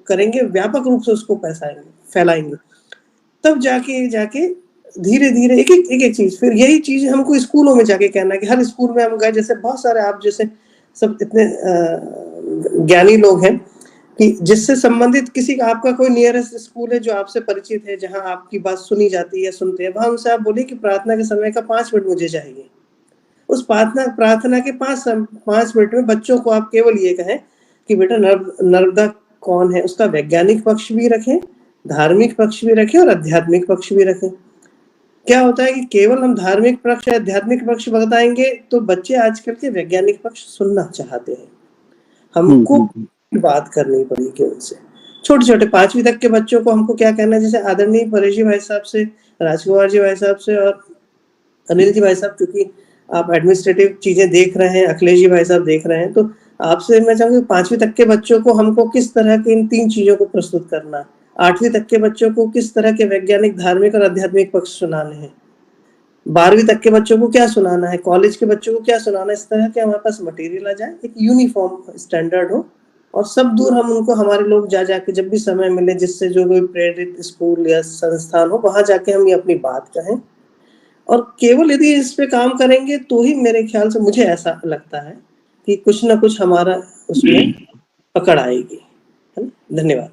करेंगे, व्यापक रूप से उसको फैलाएंगे, तब जाके धीरे धीरे एक एक चीज, फिर यही चीज हमको स्कूलों में जाके कहना है कि हर स्कूल में हम गए, जैसे बहुत सारे आप जैसे सब इतने ज्ञानी लोग हैं कि जिससे संबंधित किसी का आपका कोई नियरेस्ट स्कूल है जो आपसे परिचित है, जहां आपकी बात सुनी जाती है, सुनते हैं, वहां उनसे आप बोले कि प्रार्थना के समय का 5 मिनट मुझे चाहिए। उस प्रार्थना के 5 मिनट में बच्चों को आप केवल ये कहें कि बेटा नर्मदा कौन है, उसका वैज्ञानिक पक्ष भी रखें, धार्मिक पक्ष भी रखें और आध्यात्मिक पक्ष भी रखें। क्या होता है कि केवल हम धार्मिक पक्ष या आध्यात्मिक पक्ष बताएंगे तो बच्चे आजकल के वैज्ञानिक पक्ष सुनना चाहते हैं, हमको बात करनी पड़ेगी उनसे। छोटे छोटे 5वीं तक के बच्चों को हमको क्या कहना है, जैसे आदरणीय परेश जी भाई साहब से, राजकुमार जी भाई साहब से और अनिल जी भाई साहब, क्योंकि आप एडमिनिस्ट्रेटिव चीजें देख रहे हैं, अखिलेश जी भाई साहब देख रहे हैं, तो आपसे मैं चाहूंगा 5वीं तक के बच्चों को हमको किस तरह के इन 3 चीजों को प्रस्तुत करना है, 8वीं तक के बच्चों को किस तरह के वैज्ञानिक, धार्मिक और आध्यात्मिक पक्ष सुनाने हैं, 12वीं तक के बच्चों को क्या सुनाना है, कॉलेज के बच्चों को क्या सुनाना है। इस तरह के हमारे पास मटेरियल आ जाए, एक यूनिफॉर्म स्टैंडर्ड हो, और सब दूर हम उनको, हमारे लोग जाके जब भी समय मिले, जिससे जो कोई प्रेरित स्कूल या संस्थान हो, वहां जाके हम ये अपनी बात कहें। और केवल यदि इस पे काम करेंगे तो ही मेरे ख्याल से, मुझे ऐसा लगता है कि कुछ ना कुछ हमारा उसमें पकड़ आएगी, है ना? धन्यवाद।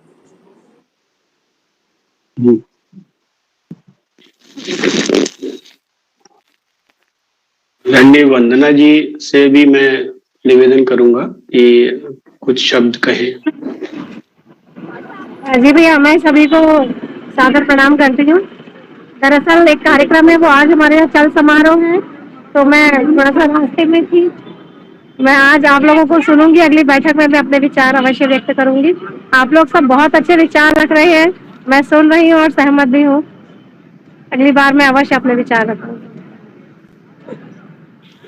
धन्य वंदना जी से भी मैं निवेदन करूंगा कि कुछ शब्द कहें। जी भैया, मैं सभी को सादर प्रणाम करती हूँ। दरअसल एक कार्यक्रम है, वो आज हमारे यहाँ चल समारोह है, तो मैं थोड़ा सा रास्ते में थी। मैं आज आप लोगों को सुनूंगी, अगली बैठक में मैं अपने विचार अवश्य व्यक्त करूंगी। आप लोग सब बहुत अच्छे विचार रख रहे हैं, मैं सुन रही हूँ और सहमत भी हूँ। अगली बार मैं अवश्य अपने विचार रखूंगी।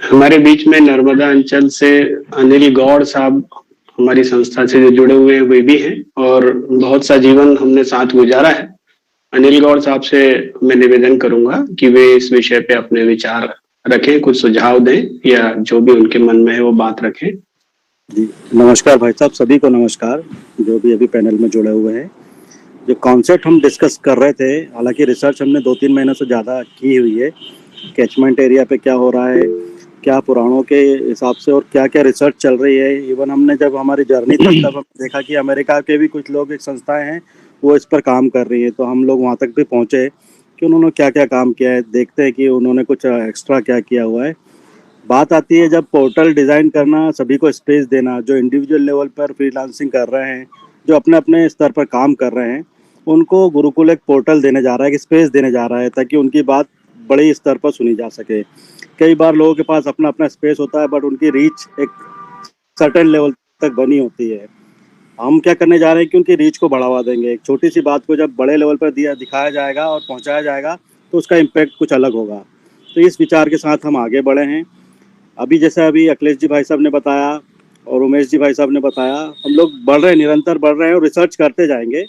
हमारे बीच में नर्मदा अंचल से अनिल गौड़ साहब हमारी संस्था से जो जुड़े हुए वे भी हैं और बहुत सा जीवन हमने साथ गुजारा है। अनिल गौड़ साहब से मैं निवेदन करूंगा कि वे इस विषय पे अपने विचार रखें, कुछ सुझाव दें या जो भी उनके मन में है वो बात रखें। जी नमस्कार भाई साहब, सभी को नमस्कार जो भी अभी पैनल में जुड़े हुए हैं। जो कॉन्सेप्ट हम डिस्कस कर रहे थे, हालांकि रिसर्च हमने 2-3 महीनों से ज़्यादा की हुई है, कैचमेंट एरिया पे क्या हो रहा है, क्या पुराणों के हिसाब से और क्या क्या रिसर्च चल रही है। इवन हमने जब हमारी जर्नी तक तब हमने देखा कि अमेरिका के भी कुछ लोग, एक संस्थाएं हैं वो इस पर काम कर रही है, तो हम लोग वहाँ तक भी पहुँचे कि उन्होंने क्या क्या काम किया है, देखते हैं कि उन्होंने कुछ एक्स्ट्रा क्या किया हुआ है। बात आती है जब पोर्टल डिज़ाइन करना, सभी को स्पेस देना, जो इंडिविजुअल लेवल पर फ्रीलांसिंग कर रहे हैं, जो अपने अपने स्तर पर काम कर रहे हैं, उनको गुरुकुल एक पोर्टल देने जा रहा है, एक स्पेस देने जा रहा है ताकि उनकी बात बड़े स्तर पर सुनी जा सके। कई बार लोगों के पास अपना अपना स्पेस होता है, बट उनकी रीच एक सर्टेन लेवल तक बनी होती है। हम क्या करने जा रहे हैं कि उनकी रीच को बढ़ावा देंगे। एक छोटी सी बात को जब बड़े लेवल पर दिखाया जाएगा और पहुंचाया जाएगा तो उसका इम्पैक्ट कुछ अलग होगा। तो इस विचार के साथ हम आगे बढ़े हैं। अभी जैसे अभी अखिलेश जी भाई साहब ने बताया और उमेश जी भाई साहब ने बताया, हम लोग बढ़ रहे हैं, निरंतर बढ़ रहे हैं और रिसर्च करते जाएंगे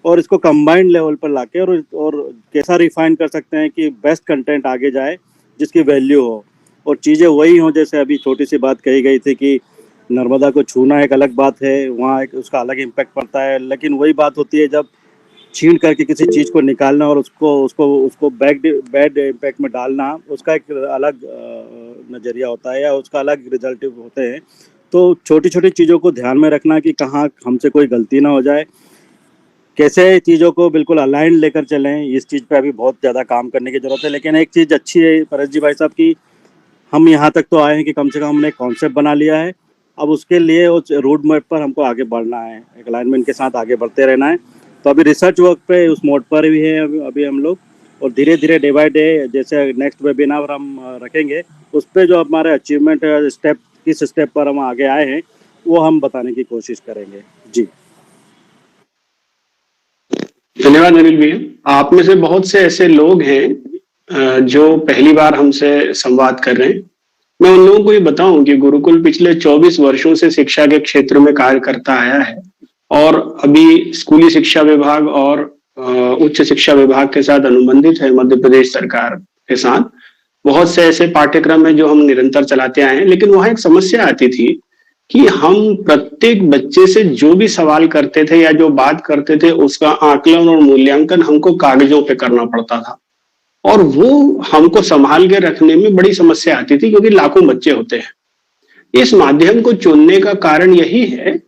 और इसको कंबाइंड लेवल पर लाके और कैसा रिफाइन कर सकते हैं कि बेस्ट कंटेंट आगे जाए जिसकी वैल्यू हो और चीज़ें वही हों। जैसे अभी छोटी सी बात कही गई थी कि नर्मदा को छूना एक अलग बात है, वहाँ एक उसका अलग इम्पैक्ट पड़ता है, लेकिन वही बात होती है जब छीन करके किसी चीज़ को निकालना और उसको बैड इम्पैक्ट में डालना, उसका एक अलग नज़रिया होता है या उसका अलग रिजल्ट होते हैं। तो छोटी छोटी चीज़ों को ध्यान में रखना कि कहाँ हमसे कोई गलती ना हो जाए, कैसे चीज़ों को बिल्कुल अलाइन लेकर चलें, इस चीज़ पे अभी बहुत ज़्यादा काम करने की ज़रूरत है। लेकिन एक चीज़ अच्छी है परेश जी भाई साहब की, हम यहाँ तक तो आए हैं कि कम से कम हमने एक कॉन्सेप्ट बना लिया है अब उसके लिए उस रोड मैप पर हमको आगे बढ़ना है, एक अलाइनमेंट के साथ आगे बढ़ते रहना है। तो अभी रिसर्च वर्क पे उस मोड पर भी है अभी हम लोग, और धीरे धीरे डे बाय डे जैसे नेक्स्ट वेबिनार हम रखेंगे उस पर जो हमारे अचीवमेंट स्टेप, किस स्टेप पर हम आगे आए हैं वो हम बताने की कोशिश करेंगे। जी धन्यवाद अनिल भैया। आप में से बहुत से ऐसे लोग हैं जो पहली बार हमसे संवाद कर रहे हैं। मैं उन लोगों को ये बताऊं कि गुरुकुल पिछले 24 वर्षों से शिक्षा के क्षेत्र में कार्य करता आया है और अभी स्कूली शिक्षा विभाग और उच्च शिक्षा विभाग के साथ अनुबंधित है मध्य प्रदेश सरकार के साथ। बहुत से ऐसे पाठ्यक्रम है जो हम निरंतर चलाते आए हैं, लेकिन वहां एक समस्या आती थी कि हम प्रत्येक बच्चे से जो भी सवाल करते थे या जो बात करते थे उसका आकलन और मूल्यांकन हमको कागजों पे करना पड़ता था और वो हमको संभाल के रखने में बड़ी समस्या आती थी क्योंकि लाखों बच्चे होते हैं। इस माध्यम को चुनने का कारण यही है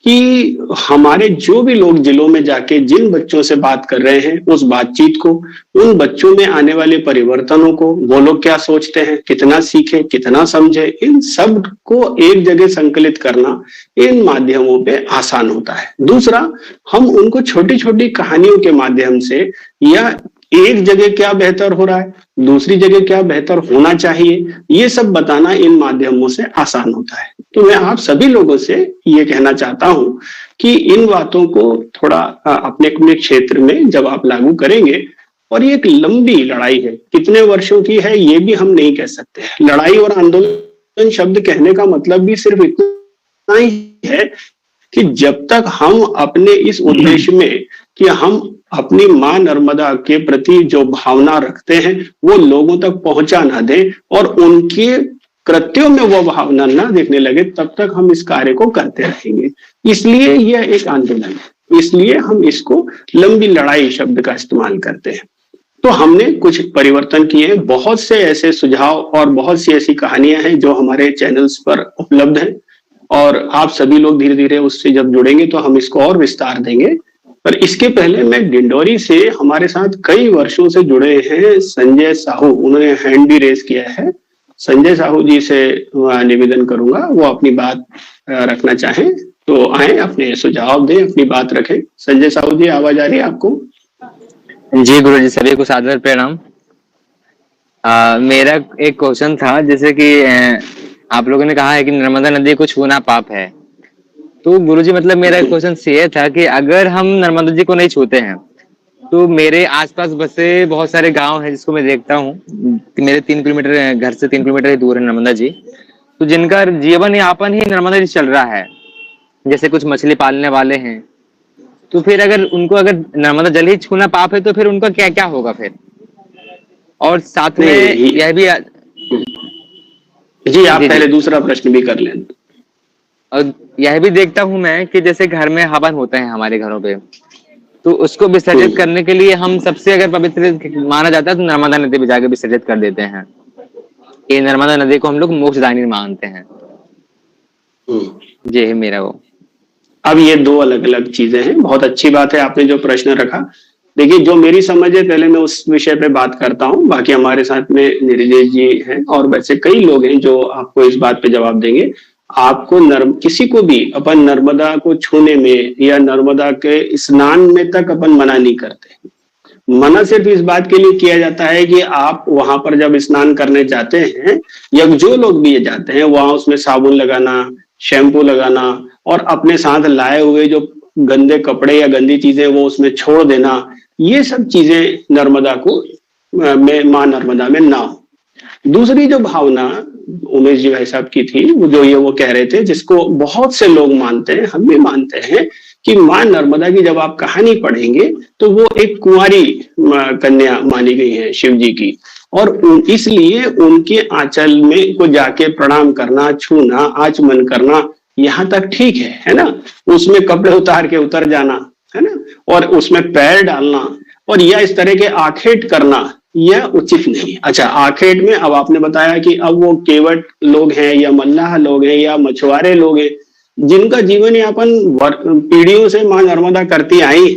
कि हमारे जो भी लोग जिलों में जाके जिन बच्चों से बात कर रहे हैं उस बातचीत को, उन बच्चों में आने वाले परिवर्तनों को, वो लोग क्या सोचते हैं, कितना सीखे, कितना समझे, इन सब को एक जगह संकलित करना इन माध्यमों पे आसान होता है। दूसरा, हम उनको छोटी छोटी कहानियों के माध्यम से या एक जगह क्या बेहतर हो रहा है, दूसरी जगह क्या बेहतर होना चाहिए, ये सब बताना इन माध्यमों से आसान होता है। तो मैं आप सभी लोगों से ये कहना चाहता हूं कि इन बातों को थोड़ा अपने अपने क्षेत्र में जब आप लागू करेंगे, और ये एक लंबी लड़ाई है, कितने वर्षों की है ये भी हम नहीं कह सकते। लड़ाई और आंदोलन शब्द कहने का मतलब भी सिर्फ इतना ही है कि जब तक हम अपने इस उद्देश्य में कि हम अपनी मां नर्मदा के प्रति जो भावना रखते हैं वो लोगों तक पहुंचा ना दें और उनके कृत्यों में वो भावना ना देखने लगे, तब तक हम इस कार्य को करते रहेंगे। इसलिए यह एक आंदोलन है, इसलिए हम इसको लंबी लड़ाई शब्द का इस्तेमाल करते हैं। तो हमने कुछ परिवर्तन किए हैं, बहुत से ऐसे सुझाव और बहुत सी ऐसी कहानियां हैं जो हमारे चैनल्स पर उपलब्ध हैं और आप सभी लोग धीरे धीरे उससे जब जुड़ेंगे तो हम इसको और विस्तार देंगे। पर इसके पहले मैं डिंडोरी से हमारे साथ कई वर्षों से जुड़े हैं संजय साहू, उन्होंने हैंड भी रेज किया है। संजय साहू जी से निवेदन करूंगा वो अपनी बात रखना चाहें तो आए, अपने सुझाव दें, अपनी बात रखें। संजय साहू जी, आवाज आ रही है आपको? जी गुरु जी, सभी को सादर प्रणाम। मेरा एक क्वेश्चन था, जैसे कि आप लोगों ने कहा है कि नर्मदा नदी को छूना पाप है, तो गुरुजी मतलब मेरा क्वेश्चन ये था कि अगर हम नर्मदा जी को नहीं छूते हैं तो मेरे आसपास बसे बहुत सारे गांव हैं जिसको मैं देखता हूँ, मेरे 3 किलोमीटर घर से 3 किलोमीटर ही दूर है नर्मदा जी, तो जिनका जीवन यापन ही नर्मदा जी चल रहा है, जैसे कुछ मछली पालने वाले हैं, तो फिर अगर उनको अगर नर्मदा जल ही छूना पाप है तो फिर उनका क्या क्या होगा फिर? और साथ में यह भी जी आप पहले दूसरा प्रश्न भी कर लें। और यह भी देखता हूं मैं कि जैसे घर में हवन होते हैं हमारे घरों पे, तो उसको विसर्जित करने के लिए हम सबसे अगर पवित्र माना जाता है तो नर्मदा नदी में जाके विसर्जित कर देते हैं। ये नर्मदा नदी को हम लोग मोक्षदायिनी मानते हैं। ये है मेरा वो। अब ये दो अलग अलग चीजें हैं। बहुत अच्छी बात है आपने जो प्रश्न रखा। देखिए, जो मेरी समझ है पहले मैं उस विषय पे बात करता हूँ, बाकी हमारे साथ में निर्देश जी हैं और वैसे कई लोग हैं जो आपको इस बात पे जवाब देंगे। आपको किसी को भी अपन नर्मदा को छूने में या नर्मदा के स्नान में तक अपन मना नहीं करते। मना सिर्फ इस बात के लिए किया जाता है कि आप वहां पर जब स्नान करने जाते हैं या जो लोग भी ये जाते हैं वहां उसमें साबुन लगाना, शैम्पू लगाना और अपने साथ लाए हुए जो गंदे कपड़े या गंदी चीजें वो उसमें छोड़ देना, ये सब चीजें नर्मदा को में मां नर्मदा में ना हो। दूसरी जो भावना उमेश जी भाई साहब की थी, वो कह रहे थे, जिसको बहुत से लोग मानते हैं, हम भी मानते हैं कि मां नर्मदा की जब आप कहानी पढ़ेंगे तो वो एक कुंवारी कन्या मानी गई है शिव जी की, और इसलिए उनके आंचल में को जाके प्रणाम करना, छूना, आचमन करना यहाँ तक ठीक है ना। उसमें कपड़े उतार के उतर जाना, है ना, और उसमें पैर डालना और या इस तरह के आखेट करना यह उचित नहीं। अच्छा, आखेट में अब आपने बताया कि अब वो केवट लोग हैं या मल्लाह लोग हैं या मछुआरे लोग हैं जिनका जीवन यापन पीढ़ियों से मां नर्मदा करती आई,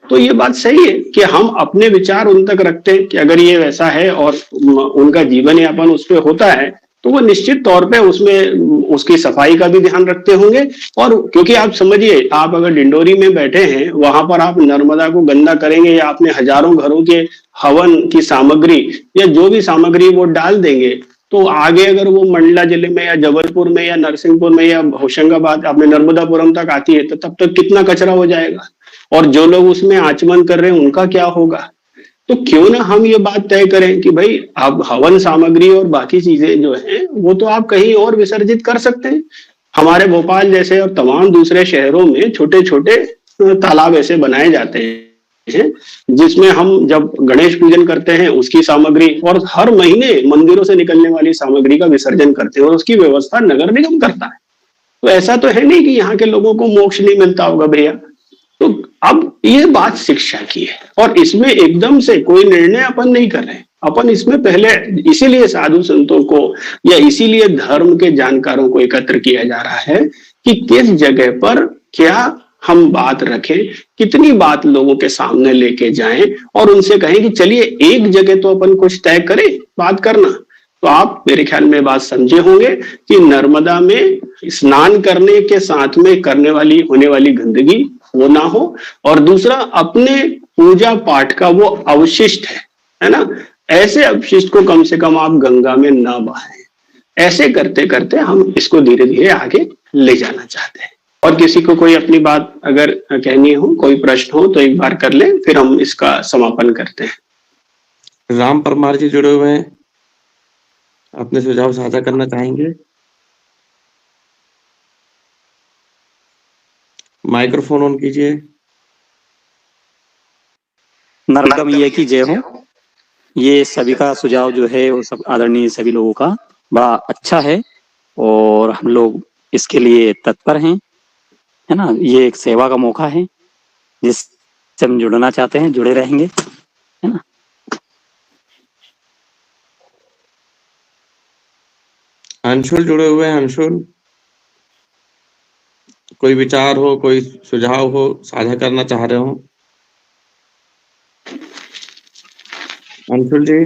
तो ये बात सही है कि हम अपने विचार उन तक रखते हैं कि अगर ये वैसा है और उनका जीवन यापन उस पर होता है तो वो निश्चित तौर पे उसमें उसकी सफाई का भी ध्यान रखते होंगे। और क्योंकि आप समझिए, आप अगर डिंडोरी में बैठे हैं, वहां पर आप नर्मदा को गंदा करेंगे या आपने हजारों घरों के हवन की सामग्री या जो भी सामग्री वो डाल देंगे, तो आगे अगर वो मंडला जिले में या जबलपुर में या नरसिंहपुर में या होशंगाबाद अपने नर्मदापुरम तक आती है, तो तब तक कितना कचरा हो जाएगा, और जो लोग उसमें आचमन कर रहे हैं उनका क्या होगा। तो क्यों ना हम ये बात तय करें कि भाई अब हवन सामग्री और बाकी चीजें जो हैं वो तो आप कहीं और विसर्जित कर सकते हैं। हमारे भोपाल जैसे और तमाम दूसरे शहरों में छोटे छोटे तालाब ऐसे बनाए जाते हैं जिसमें हम जब गणेश पूजन करते हैं उसकी सामग्री और हर महीने मंदिरों से निकलने वाली सामग्री का विसर्जन करते हैं, और उसकी व्यवस्था नगर निगम करता है। तो ऐसा तो है नहीं कि यहाँ के लोगों को मोक्ष नहीं मिलता होगा भैया। तो अब ये बात शिक्षा की है, और इसमें एकदम से कोई निर्णय अपन नहीं कर रहे हैं। अपन इसमें पहले इसीलिए साधु संतों को या इसीलिए धर्म के जानकारों को एकत्र किया जा रहा है कि किस जगह पर क्या हम बात रखें, कितनी बात लोगों के सामने लेके जाएं और उनसे कहें कि चलिए एक जगह तो अपन कुछ तय करें बात करना। तो आप मेरे ख्याल में बात समझे होंगे कि नर्मदा में स्नान करने के साथ में करने वाली होने वाली गंदगी वो ना हो, और दूसरा अपने पूजा पाठ का वो अवशिष्ट है ना, ऐसे अवशिष्ट को कम से कम आप गंगा में ना बहाएं। ऐसे करते करते हम इसको धीरे धीरे आगे ले जाना चाहते हैं। और किसी को कोई अपनी बात अगर कहनी हो, कोई प्रश्न हो तो एक बार कर लें, फिर हम इसका समापन करते हैं। राम परमार जी जुड़े हुए हैं, अपने सुझाव साझा करना चाहेंगे? माइक्रोफोन ऑन कीजिए। नर्मदा मैया की जय हो। ये सभी का सुझाव जो है वो सब आदरणीय सभी लोगों का बड़ा अच्छा है, और हम लोग इसके लिए तत्पर हैं, है ना। ये एक सेवा का मौका है जिससे हम जुड़ना चाहते हैं, जुड़े रहेंगे, है ना। अंशुल जुड़े हुए हैं। अंशुल, कोई विचार हो, कोई सुझाव हो, साझा करना चाह रहे हो? अंशुल जी।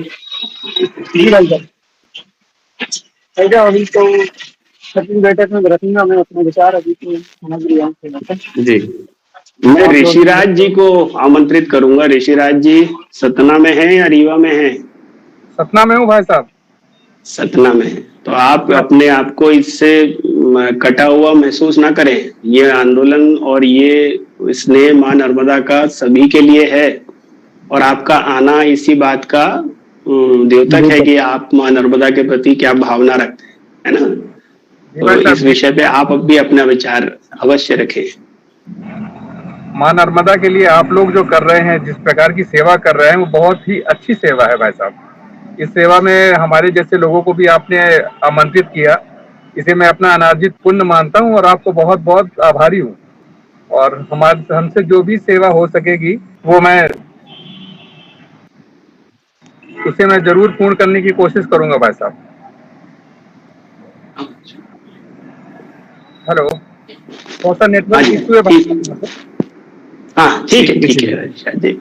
अभी तो छठी बैठक में रखूंगा मैं अपने विचार, अभी तो समझ लिया जी। मैं ऋषिराज जी को आमंत्रित करूंगा। ऋषिराज जी सतना में है या रीवा में है? सतना में हूँ भाई साहब। सतना में है, तो आप अपने आप को इससे कटा हुआ महसूस ना करें। ये आंदोलन और ये स्नेह मां नर्मदा का सभी के लिए है, और आपका आना इसी बात का द्योतक है कि आप मां नर्मदा के प्रति क्या भावना रखते हैं, है ना। तो इस विषय पे आप अब भी अपना विचार अवश्य रखें। मां नर्मदा के लिए आप लोग जो कर रहे हैं, जिस प्रकार की सेवा कर रहे हैं, वो बहुत ही अच्छी सेवा है भाई साहब। इस सेवा में हमारे जैसे लोगों को भी आपने आमंत्रित किया, इसे मैं अपना अनार्जित पुण्य मानता हूँ और आपको बहुत बहुत आभारी हूँ। और हमसे जो भी सेवा हो सकेगी वो उसे मैं जरूर पूर्ण करने की कोशिश करूंगा भाई साहब। हेलो, कौन सा नेटवर्क इशू है भाई? हाँ ठीक है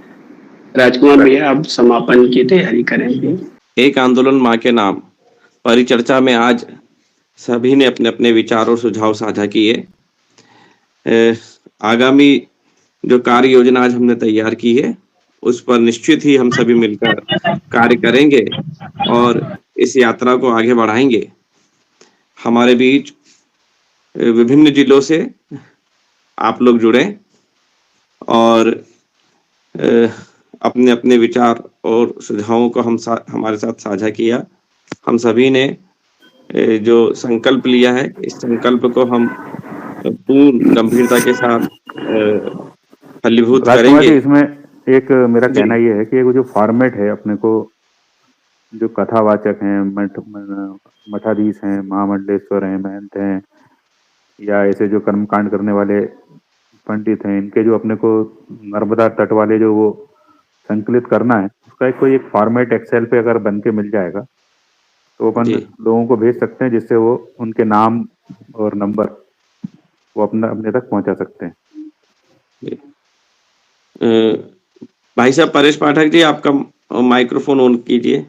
राजकुमार भैया, आप समापन की तैयारी करें। एक आंदोलन मां के नाम परिचर्चा में आज सभी ने अपने अपने विचार और सुझाव साझा किए। आगामी जो कार्य योजना आज हमने तैयार की है उस पर निश्चित ही हम सभी मिलकर कार्य करेंगे और इस यात्रा को आगे बढ़ाएंगे। हमारे बीच विभिन्न जिलों से आप लोग जुड़े और अपने अपने विचार और सुझावों को हमारे साथ साझा किया। हम सभी ने जो संकल्प लिया है, इस संकल्प को हम पूर्ण गंभीरता के साथ फलीभूत करेंगे। इसमें एक मेरा कहना ये है कि एक जो फॉर्मेट है, अपने को जो कथावाचक हैं, मठाधीश हैं, महामंडलेश्वर हैं, महंत हैं, या ऐसे जो कर्मकांड करने वाले पंडित हैं, इनके जो अपने को नर्मदा तट वाले जो वो संकलित करना है, उसका कोई एक फॉर्मेट एक्सेल पे अगर बन के मिल जाएगा तो अपन लोगों को भेज सकते हैं, जिससे वो उनके नाम और नंबर वो अपने तक पहुंचा सकते हैं। भाई साहब परेश पाठक जी, आपका माइक्रोफोन ऑन कीजिए।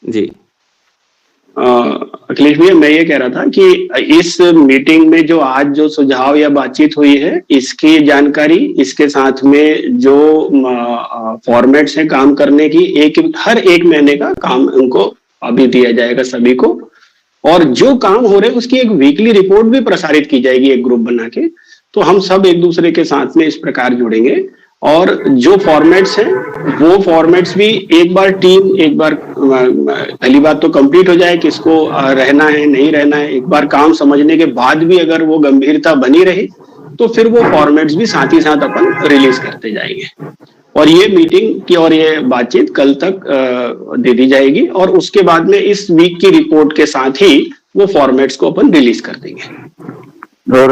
जी अखिलेश भैया, मैं ये कह रहा था कि इस मीटिंग में जो आज जो सुझाव या बातचीत हुई है, इसकी जानकारी, इसके साथ में जो फॉर्मेट्स हैं काम करने की, हर एक महीने का काम उनको अभी दिया जाएगा सभी को, और जो काम हो रहे हैं उसकी एक वीकली रिपोर्ट भी प्रसारित की जाएगी एक ग्रुप बना के। तो हम सब एक दूसरे के साथ में इस प्रकार जुड़ेंगे, और जो फॉर्मेट्स हैं वो फॉर्मेट्स भी एक बार पहली बात तो कंप्लीट हो जाए, किसको रहना है नहीं रहना है, एक बार काम समझने के बाद भी अगर वो गंभीरता बनी रही तो फिर वो फॉर्मेट्स भी साथ ही साथ अपन रिलीज करते जाएंगे। और ये मीटिंग की और ये बातचीत कल तक दे दी जाएगी, और उसके बाद में इस वीक की रिपोर्ट के साथ ही वो फॉर्मेट्स को अपन रिलीज कर देंगे। और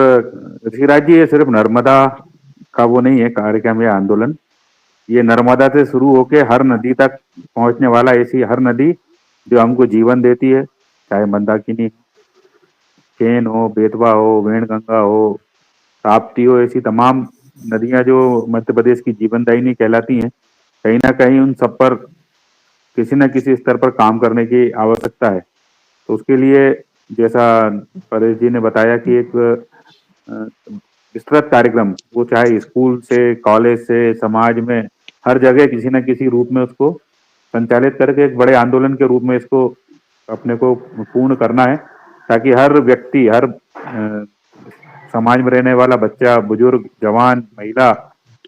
ऋषिराज जी, ये सिर्फ नर्मदा का वो नहीं है कार्यक्रम या आंदोलन, ये नर्मदा से शुरू होके हर नदी तक पहुंचने वाला, ऐसी हर नदी जो हमको जीवन देती है, चाहे मंदाकिनी, केन हो, बेतवा हो, वेणगंगा हो, ताप्ती हो, ऐसी तमाम नदियां जो मध्य प्रदेश की जीवनदायिनी कहलाती हैं, कहीं ना कहीं उन सब पर किसी न किसी स्तर पर काम करने की आवश्यकता है। तो उसके लिए जैसा परेश जी ने बताया कि एक विस्तृत कार्यक्रम, वो चाहे स्कूल से, कॉलेज से, समाज में, हर जगह किसी न किसी रूप में उसको संचालित करके एक बड़े आंदोलन के रूप में इसको अपने को पूर्ण करना है, ताकि हर व्यक्ति, हर समाज में रहने वाला बच्चा, बुजुर्ग, जवान, महिला,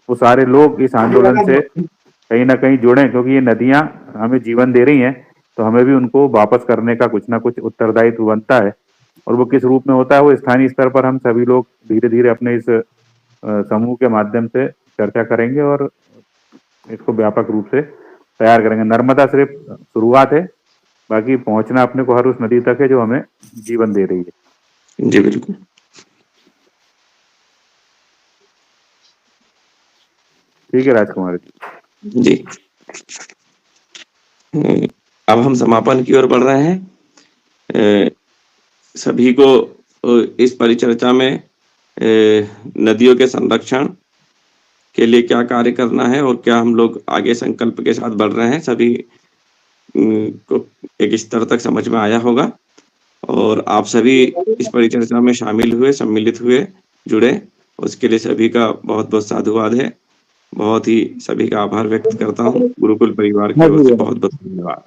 वो सारे लोग इस आंदोलन से कहीं ना कहीं जुड़ें, क्योंकि ये नदियां हमें जीवन दे रही हैं, तो हमें भी उनको वापस करने का कुछ ना कुछ उत्तरदायित्व बनता है। और वो किस रूप में होता है, वो स्थानीय स्तर पर हम सभी लोग धीरे धीरे अपने इस समूह के माध्यम से चर्चा करेंगे और इसको व्यापक रूप से तैयार करेंगे। नर्मदा सिर्फ शुरुआत है, बाकी पहुंचना अपने को हर उस नदी तक है जो हमें जीवन दे रही है। जी बिल्कुल। ठीक है राजकुमार जी, अब हम समापन की ओर बढ़ रहे हैं। सभी को इस परिचर्चा में नदियों के संरक्षण के लिए क्या कार्य करना है और क्या हम लोग आगे संकल्प के साथ बढ़ रहे हैं, सभी को एक स्तर तक समझ में आया होगा। और आप सभी इस परिचर्चा में शामिल हुए, सम्मिलित हुए, जुड़े, उसके लिए सभी का बहुत बहुत साधुवाद है। बहुत ही सभी का आभार व्यक्त करता हूँ। गुरुकुल परिवार की ओर से बहुत बहुत धन्यवाद।